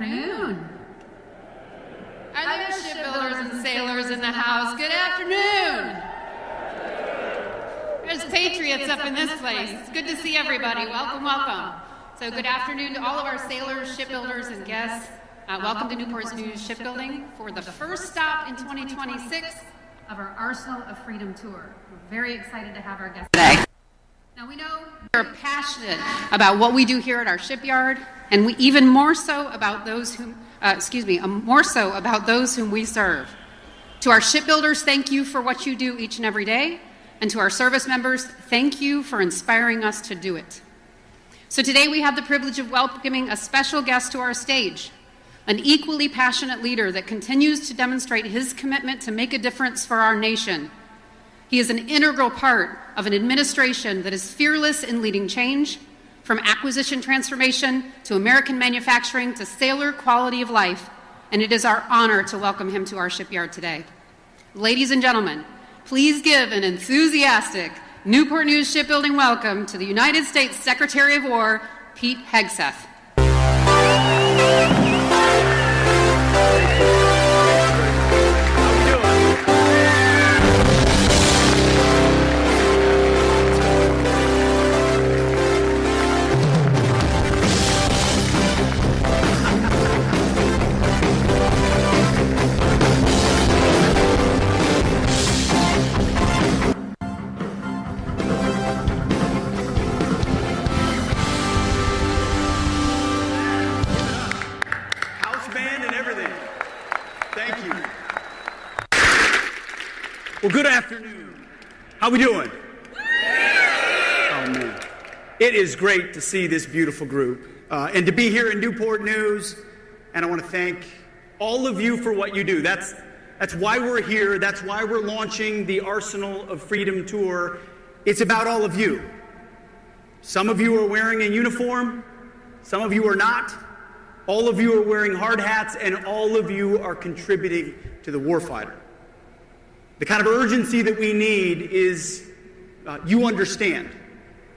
afternoon. Are there shipbuilders and sailors in the house? Good afternoon. There's patriots up in this place. It's good to see everybody. Welcome, welcome. So good afternoon to all of our sailors, shipbuilders, and guests. Welcome to Newport's new shipbuilding for the first stop in 2026 of our Arsenal of Freedom tour. We're very excited to have our guests today. Now we know we're passionate about what we do here at our shipyard, and we even more so about those whom, about those whom we serve. To our shipbuilders, thank you for what you do each and every day, and to our service members, thank you for inspiring us to do it. So today we have the privilege of welcoming a special guest to our stage, an equally passionate leader that continues to demonstrate his commitment to make a difference for our nation. He is an integral part of an administration that is fearless in leading change, from acquisition transformation to American manufacturing to sailor quality of life, and it is our honor to welcome him to our shipyard today. Ladies and gentlemen, please give an enthusiastic Newport News Shipbuilding welcome to the United States Secretary of War, Pete Hegseth. Well, good afternoon. How we doing? Oh, man. It is great to see this beautiful group and to be here in Newport News. And I want to thank all of you for what you do. That's why we're here. That's why we're launching the Arsenal of Freedom tour. It's about all of you. Some of you are wearing a uniform. Some of you are not. All of you are wearing hard hats, and all of you are contributing to the warfighter. The kind of urgency that we need is you understand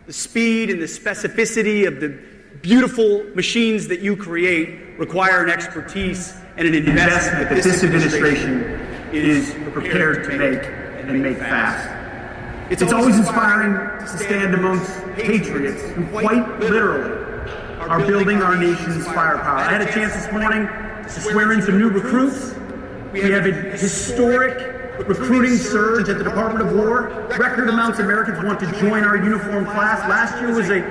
the speed and the specificity of the beautiful machines that you create require an expertise and an investment that this administration is prepared to make and make fast. It's always inspiring to stand amongst patriots who quite literally are building our nation's firepower. I had a chance this morning to swear in some new recruits. We have a historic recruiting surge at the Department of War. Record amounts of Americans want to join our uniform class. Last year was a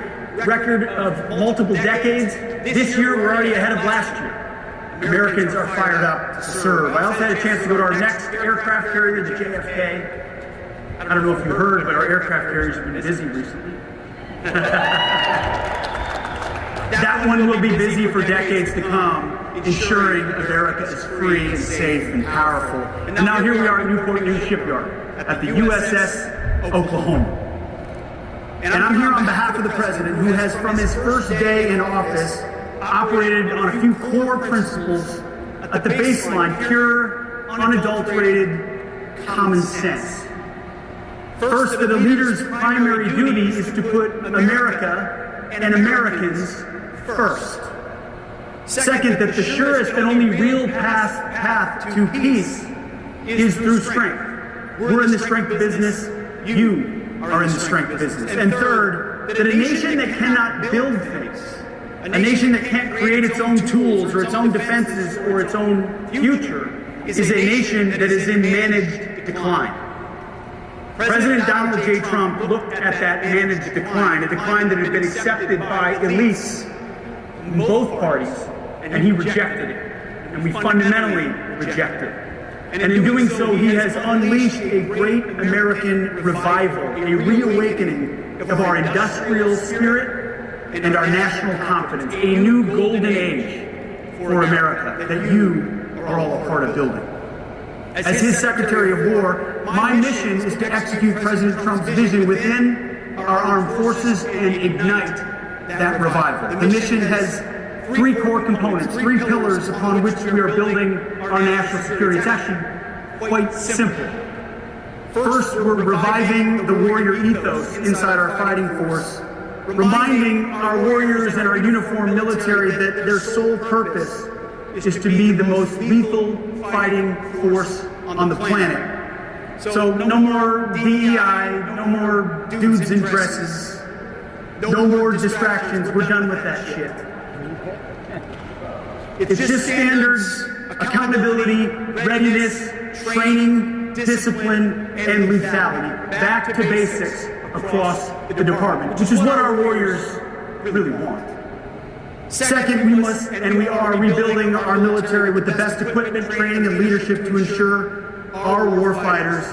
record of multiple decades. This year we're already ahead of last year. Americans are fired up to serve. I also had a chance to go to our next aircraft carrier, the JFK. I don't know if you heard, but our aircraft carriers have been busy recently. That one will be busy for decades to come, ensuring America is free and safe and powerful. And now here we are at Newport News Shipyard at the USS Oklahoma. And I'm here on behalf of the President, who has from his first day in office operated on a few core principles at the baseline: pure, unadulterated common sense. First, that a leader's primary duty is to put America and Americans first. Second, that the surest and only real path to peace is through strength. We're in the strength business. You are in the strength business. And third, that a nation that cannot build things, a nation that can't create its own tools or its own defenses or its own future, is a nation that is in managed decline. President Donald J. Trump looked at that managed decline, a decline that had been accepted by elites in both parties, and he rejected it, and we fundamentally reject it. And in doing so, he has unleashed a great American revival, a reawakening of our industrial spirit and our national confidence, a new golden age for America that you are all a part of building. As his Secretary of War, my mission is to execute President Trump's vision within our armed forces and ignite that revival. The mission has three core components, three pillars upon which we are building our national security. It's actually quite simple. First, we're reviving the warrior ethos inside our fighting force, reminding our warriors and our uniformed military that their sole purpose is to be the most lethal fighting force on the planet. So no more DEI, no more dudes in dresses, no more distractions. We're done with that shit. It's just standards, accountability, readiness, training, discipline, and lethality. Back to basics across the department, which is what our warriors really want. Second, we must and we are rebuilding our military with the best equipment, training, and leadership to ensure our warfighters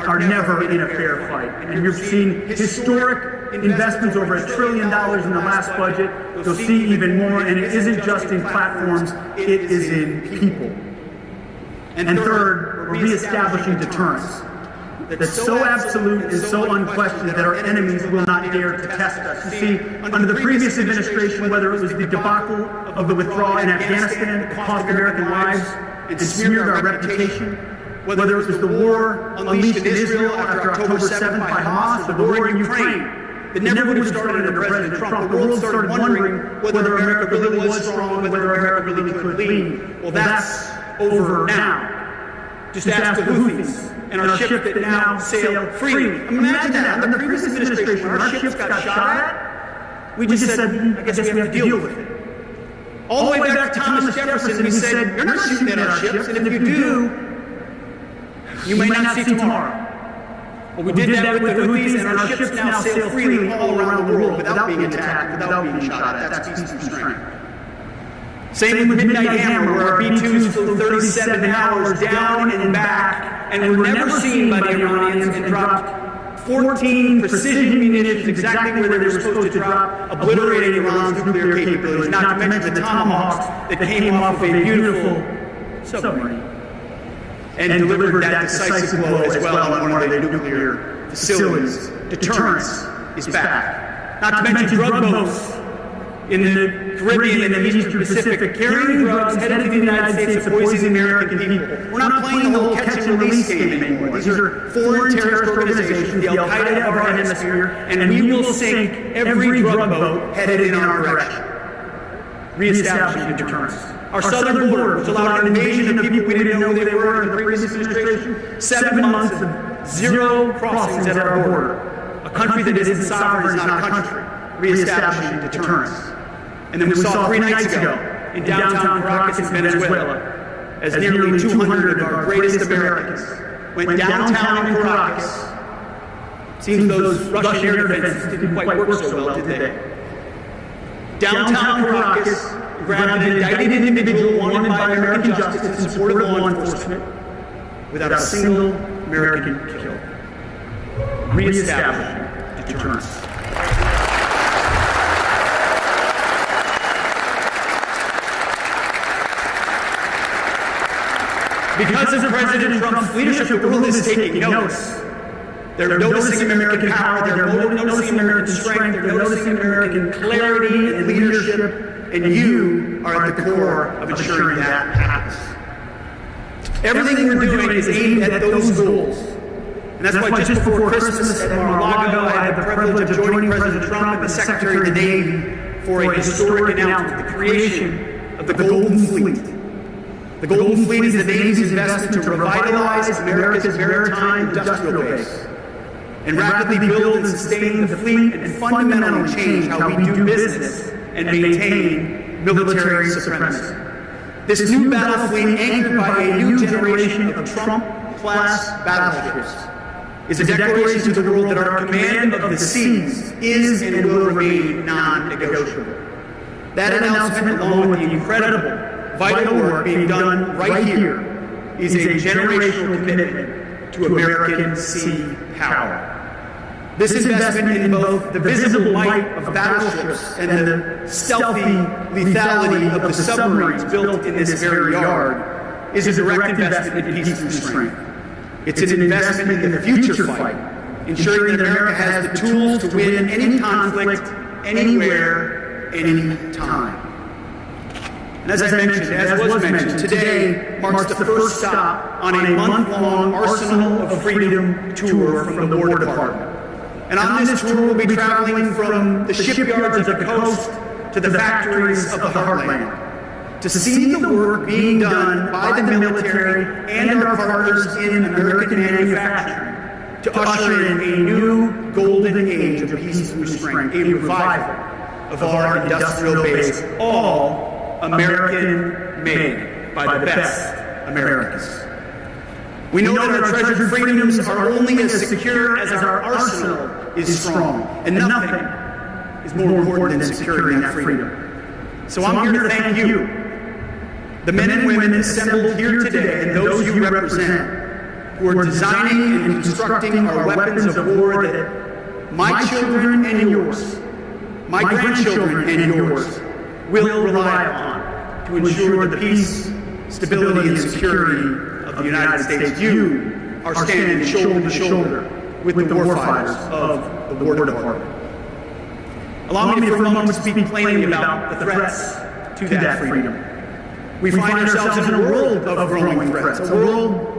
are never in a fair fight. And you've seen historic investments, over $1 trillion in the last budget. You'll see even more, and it isn't just in platforms, it is in people. And third, we're reestablishing deterrence. That's so absolute and so unquestioned that our enemies will not dare to test us. You see, under the previous administration, whether it was the debacle of the withdrawal in Afghanistan that cost American lives and smeared our reputation, whether it was the war unleashed in Israel after October 7th by Hamas, or the war in Ukraine that never would have started under President Trump, the world started wondering whether America really was strong, whether America really could lead. Well, that's over now. Just ask the Houthis and our ship that now sail freely. Imagine that. In the previous administration, when our ships got shot at, we just said, I guess we have to deal with it. All the way back to Thomas Jefferson, we said, you're not shooting at our ships, and if you do, you may not see tomorrow. Well, we did that with the Houthis, and our ships now sail freely all around the world without being attacked, without being shot at. That's peace and strength. Same with Midnight Hammer, where our B-2s flew 37 hours down and back, and were never seen by the Iranians, and dropped 14 precision munitions exactly where they were supposed to drop, obliterating Iran's nuclear capabilities, not to mention the Tomahawks that came off of a beautiful submarine. And delivered that decisive blow as well on one of their nuclear facilities. Deterrence is back. Not to mention drug boats in the Caribbean and the Eastern Pacific carrying drugs headed to the United States to poison the American people. We're not playing the whole catch and release game anymore. These are foreign terrorist organizations, the Al-Qaeda of our hemisphere, and we will sink every drug boat headed in our direction. Reestablishing deterrence. Our southern border, which allowed an invasion of people we didn't know who they were in the previous administration, 7 months of zero crossings at our border. A country that isn't sovereign is not a country. Reestablishing deterrence. And then we saw 3 nights ago in downtown Caracas, Venezuela, as nearly 200 of our greatest Americans went downtown in Caracas. Seems those Russian air defenses didn't quite work so well, did they? Downtown Caracas grabbed an indicted individual wanted by American justice in support of law enforcement without a single American killed. Reestablishing deterrence. Because of President Trump's leadership, the world is taking notice. They're noticing American power, they're noticing American strength, they're noticing American clarity and leadership, and you are at the core of ensuring that happens. Everything we're doing is aimed at those goals. And that's why just before Christmas at Mar-a-Lago, I had the privilege of joining President Trump and the Secretary of the Navy for a historic announcement, the creation of the Golden Fleet. The Golden Fleet is the Navy's investment to revitalize America's maritime industrial base and rapidly build and sustain the fleet and fundamentally change how we do business and maintain military supremacy. This new battle fleet, anchored by a new generation of Trump-class battleships, is a declaration to the world that our command of the seas is and will remain non-negotiable. That announcement, along with the incredible vital work being done right here, is a generational commitment to American sea power. This investment in both the visible might of battleships and the stealthy lethality of the submarines built in this very yard is a direct investment in peace and strength. It's an investment in the future fight, ensuring that America has the tools to win any conflict, anywhere, any time. And as was mentioned, today marks the first stop on a month-long Arsenal of Freedom tour from the War Department. And on this tour, we'll be traveling from the shipyards of the coast to the factories of the heartland. to see the work being done by the military and our partners in American manufacturing to usher in a new golden age of peace and restraint, a revival of our industrial base, all American-made by the best Americans. We know that our treasured freedoms are only as secure as our arsenal is strong, and nothing is more important than securing that freedom. So I'm here to thank you, the men and women assembled here today, and those you represent, who are designing and constructing our weapons of war that my children and yours, my grandchildren and yours, will rely on to ensure the peace, stability, and security of the United States. You are standing shoulder to shoulder with the warfighters of the War Department. Allow me for a moment to speak plainly about the threats to that freedom. We find ourselves in a world of growing threats, a world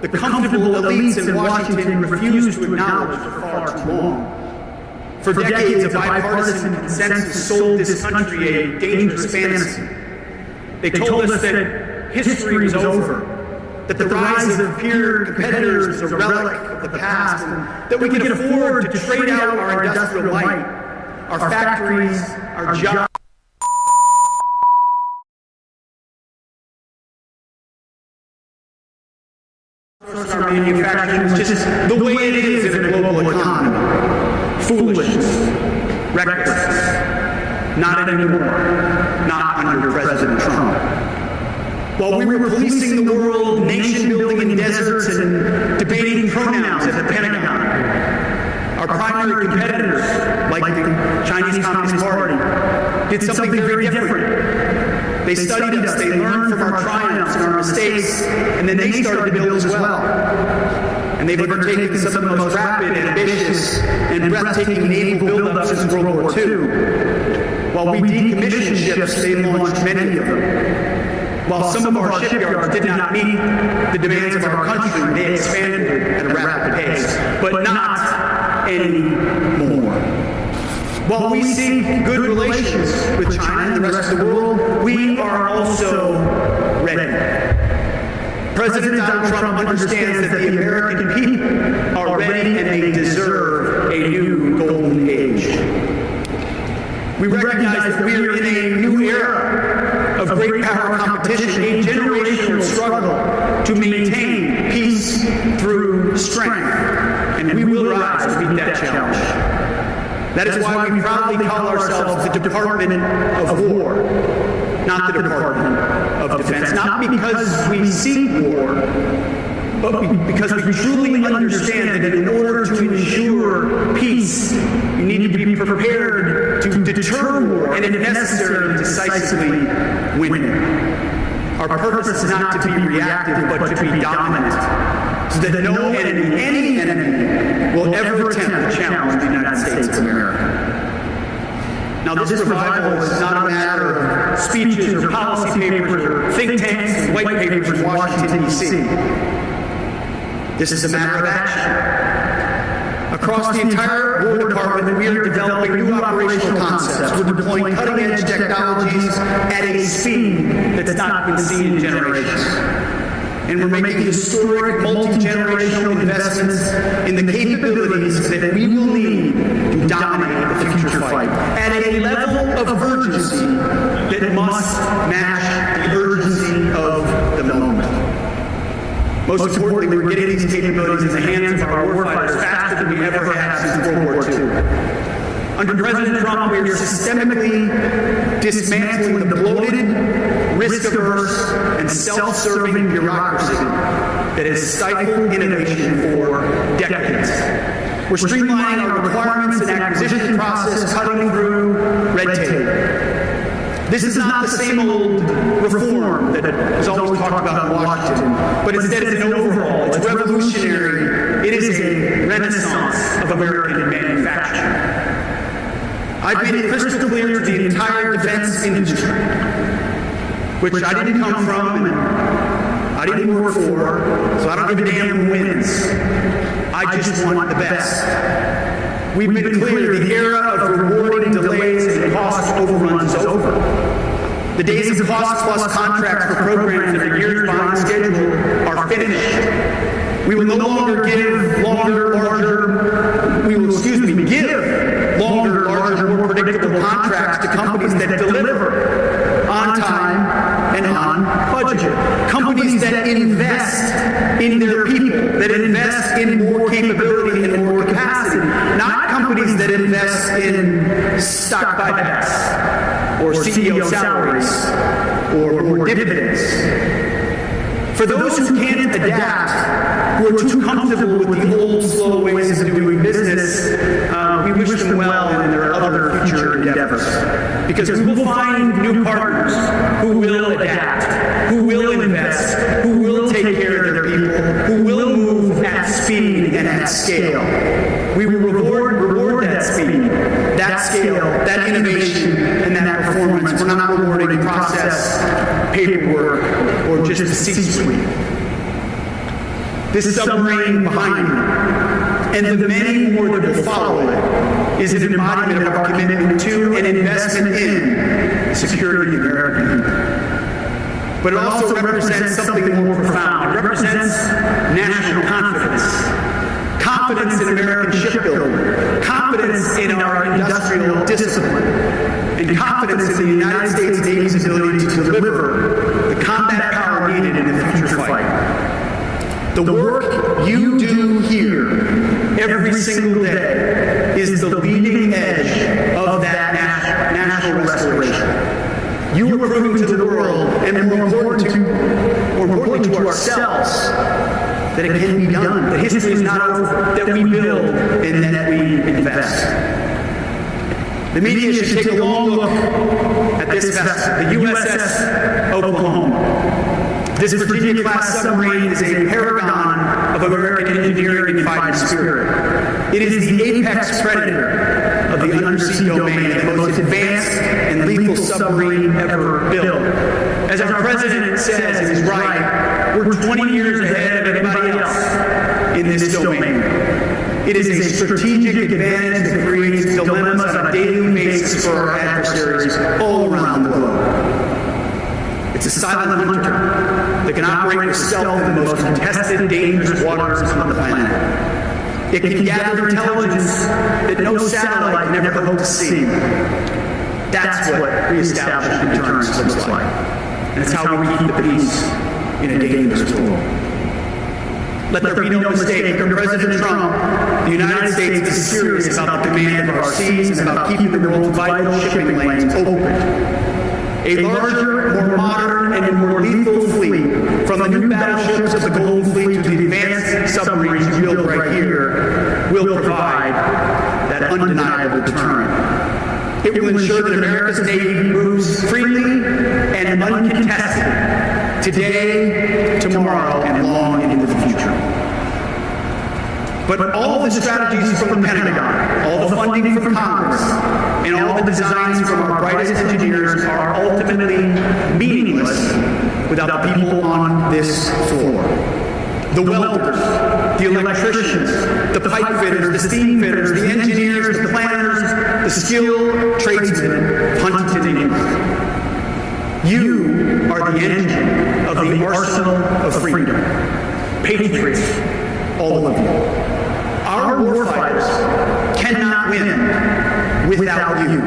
the comfortable elites in Washington refuse to acknowledge for far too long. For decades, a bipartisan consensus sold this country a dangerous fantasy. They told us that history was over, that the rise of peer competitors is a relic of the past, and that we could afford to trade out our industrial might, our factories, our jobs, our manufacturing is just the way it is in a global economy. Foolishness, recklessness, not anymore, not under President Trump. While we were policing the world, nation-building in deserts, and debating pronouns at the Pentagon, our primary competitors, like the Chinese Communist Party, did something very different. They studied us, they learned from our triumphs and our mistakes, and then they started to build as well. And they've undertaken some of the most rapid, ambitious, and breathtaking naval buildups since World War II. While we decommissioned ships, they launched many of them. While some of our shipyards did not meet the demands of our country, they expanded at a rapid pace, but not anymore. While we seek good relations with China and the rest of the world, we are also ready. President Donald Trump understands that the American people are ready and they deserve a new golden age. We recognize that we are in a new era of great power competition, a generational struggle to maintain peace through strength, and we will rise to meet that challenge. That is why we proudly call ourselves the Department of War, not the Department of Defense, not because we seek war, but because we truly understand that in order to ensure peace, you need to be prepared to deter war and, if necessary, decisively win it. Our purpose is not to be reactive, but to be dominant, so that no enemy, any enemy, will ever attempt to challenge the United States of America. Now, this revival is not a matter of speeches or policy papers or think tanks and white papers in Washington, D.C. This is a matter of action. Across the entire War Department, we are developing new operational concepts. We're deploying cutting-edge technologies at a speed that's not been seen in generations. And we're making historic, multi-generational investments in the capabilities that we will need to dominate the future fight at a level of urgency that must match the urgency of the moment. Most importantly, we're getting these capabilities in the hands of our warfighters faster than we ever have since World War II. Under President Trump, we are systemically dismantling the bloated, risk-averse, and self-serving bureaucracy that has stifled innovation for decades. We're streamlining our requirements and acquisition process, cutting through red tape. This is not the same old reform that is always talked about in Washington, but instead it's an overhaul, it's revolutionary, it is a renaissance of American manufacturing. I've made it crystal clear to the entire defense industry, which I didn't come from and I didn't work for, so I don't give a damn who wins. I just want the best. We've been clear, the era of rewarding delays and cost overruns is over. The days of cost-plus contracts for programs that are years behind schedule are finished. We will no longer give longer, larger, more predictable contracts to companies that deliver on time and on budget. Companies that invest in their people, that invest in more capability and more capacity, not companies that invest in stock buybacks or CEO salaries or dividends. For those who can't adapt, who are too comfortable with the old, slow ways of doing business, we wish them well in their other future endeavors. Because we will find new partners who will adapt, who will invest, who will take care of their people, who will move at speed and at scale. We will reward that speed, that scale, that innovation, and that performance. We're not rewarding process, paperwork, or just the C-suite. This submarine behind me, and the many more that will follow it, is an embodiment of our commitment to and investment in the security of the American people. But it also represents something more profound. It represents national confidence. Confidence in American shipbuilding. Confidence in our industrial discipline. And confidence in the United States Navy's ability to deliver the combat power needed in the future fight. The work you do here every single day is the leading edge of that national restoration. You are proving to the world, and more importantly to ourselves, that it can be done. That history is not over, that we build and that we invest. The media should take a long look at this vessel, the USS Oklahoma. This Virginia-class submarine is a paragon of American engineering and fighting spirit. It is the apex predator of the undersea domain, the most advanced and lethal submarine ever built. As our president says, and he's right, we're 20 years ahead of anybody else in this domain. It is a strategic advantage that creates dilemmas on a daily basis for our adversaries all around the globe. It's a silent hunter that can operate with stealth in the most contested, dangerous waters on the planet. It can gather intelligence that no satellite can ever hope to see. That's what reestablished deterrence looks like. And it's how we keep the peace in a dangerous world. Let there be no mistake, under President Trump, the United States is serious about the command of our seas and about keeping the world's vital shipping lanes open. A larger, more modern, and more lethal fleet, from the new battleships of the Golden Fleet to the advanced submarines we build right here, will provide that undeniable deterrent. It will ensure that America's Navy moves freely and uncontested today, tomorrow, and long into the future. But all the strategies from the Pentagon, all the funding from Congress, and all the designs from our brightest engineers are ultimately meaningless without the people on this floor. The welders, the electricians, the pipe fitters, the steam fitters, the engineers, the planners, the skilled tradesmen of Huntington, England. You are the engine of the arsenal of freedom. Patriots, all of you. Our warfighters cannot win without you.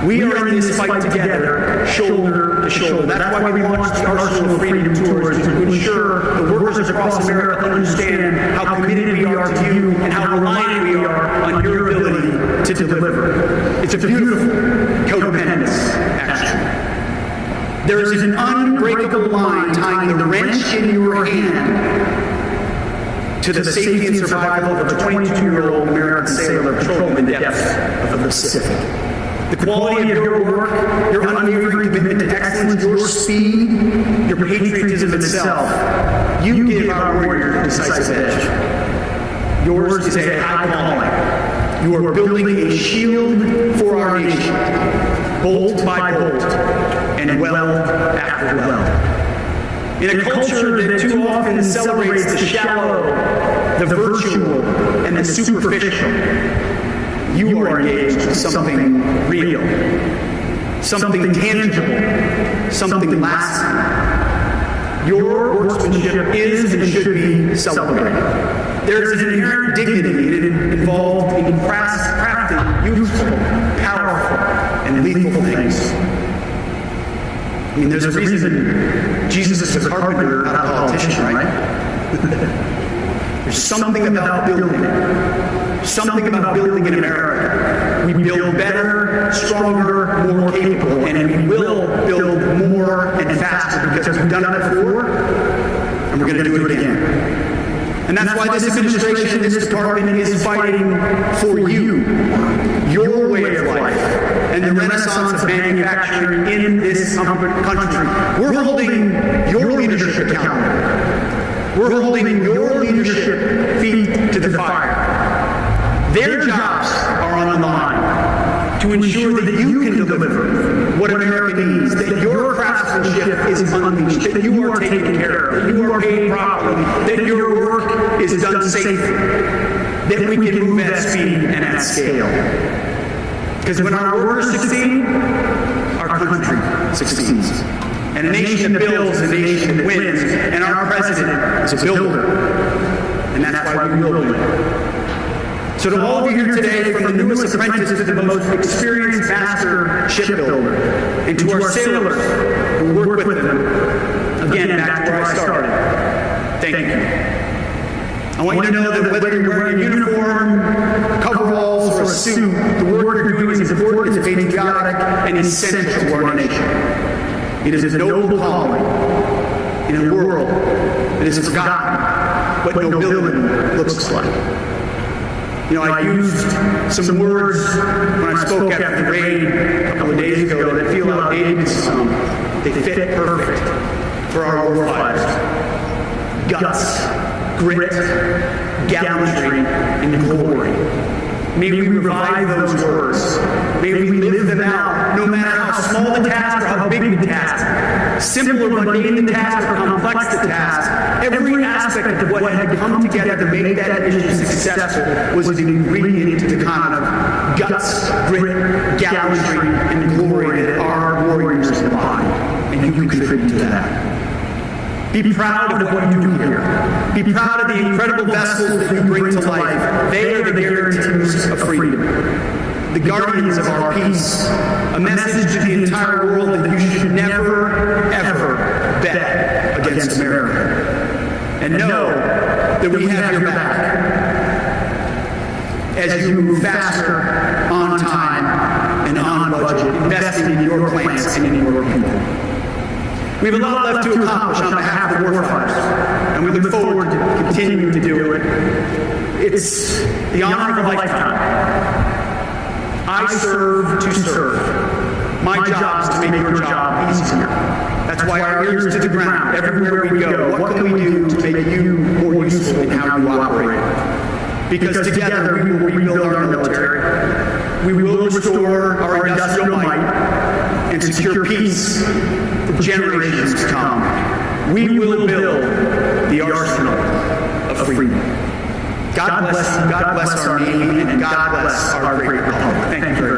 We are in this fight together, shoulder to shoulder. That's why we launched the Arsenal of Freedom Tours, to ensure the workers across America understand how committed we are to you and how reliant we are on your ability to deliver. It's a beautiful codependence, actually. There is an unbreakable line tying the wrench in your hand to the safety and survival of a 22-year-old American sailor patrolling the depths of the Pacific. The quality of your work, your unwavering commitment to excellence, your speed, your patriotism itself, you give our warriors a decisive edge. Yours is a high calling. You are building a shield for our nation, bolt by bolt, and well after well. In a culture that too often celebrates the shallow, the virtual, and the superficial, you are engaged in something real. something tangible, something lasting. Your workmanship is and should be celebrated. There is an inherent dignity involved in crafting useful, powerful, and lethal things. I mean, there's a reason Jesus is a carpenter, not a politician, right? There's something about building it. Something about building in America. We build better, stronger, more capable, and we will build more and faster because we've done it before, and we're going to do it again. And that's why this administration, this department is fighting for you, your way of life, and the renaissance of manufacturing in this country. We're holding your leadership accountable. We're holding your leadership feet to the fire. Their jobs are on the line to ensure that you can deliver what America needs, that your craftsmanship is unleashed, that you are taken care of, that you are paid properly, that your work is done safely, that we can move at speed and at scale. Because when our workers succeed, our country succeeds. And a nation that builds is a nation that wins. And our president is a builder. And that's why we will win. So to all of you here today, from the newest apprentice to the most experienced master shipbuilder, and to our sailors who work with them, again, back to where I started, thank you. I want you to know that whether you're wearing a uniform, coveralls, or a suit, the work you're doing is important, it's patriotic, and essential to our nation. It is a noble calling in a world that is forgotten what nobility looks like. You know, I used some words when I spoke after the raid a couple of days ago that feel outdated to some. They fit perfect for our warfighters. Guts, grit, gallantry, and glory. May we revive those words. May we live them out, no matter how small the task or how big the task, simple or mundane the task or complex the task. Every aspect of what had come together to make that mission successful was an ingredient to the kind of guts, grit, gallantry, and glory that our warriors embody. And you contribute to that. Be proud of what you do here. Be proud of the incredible vessels that you bring to life. They are the guarantees of freedom, the guardians of our peace, a message to the entire world that you should never, ever bet against America. And know that we have your back as you move faster, on time, and on budget, investing in your plants and in your people. We have a lot left to accomplish on behalf of the warfighters, and we look forward to continuing to do it. It's the honor of a lifetime. I serve to serve. My job is to make your job easier. That's why our ears to the ground everywhere we go. What can we do to make you more useful in how you operate? Because together we will rebuild our military. We will restore our industrial might and secure peace for generations to come. We will build the arsenal of freedom. God bless you, God bless our name, and God bless our great republic. Thank you very much.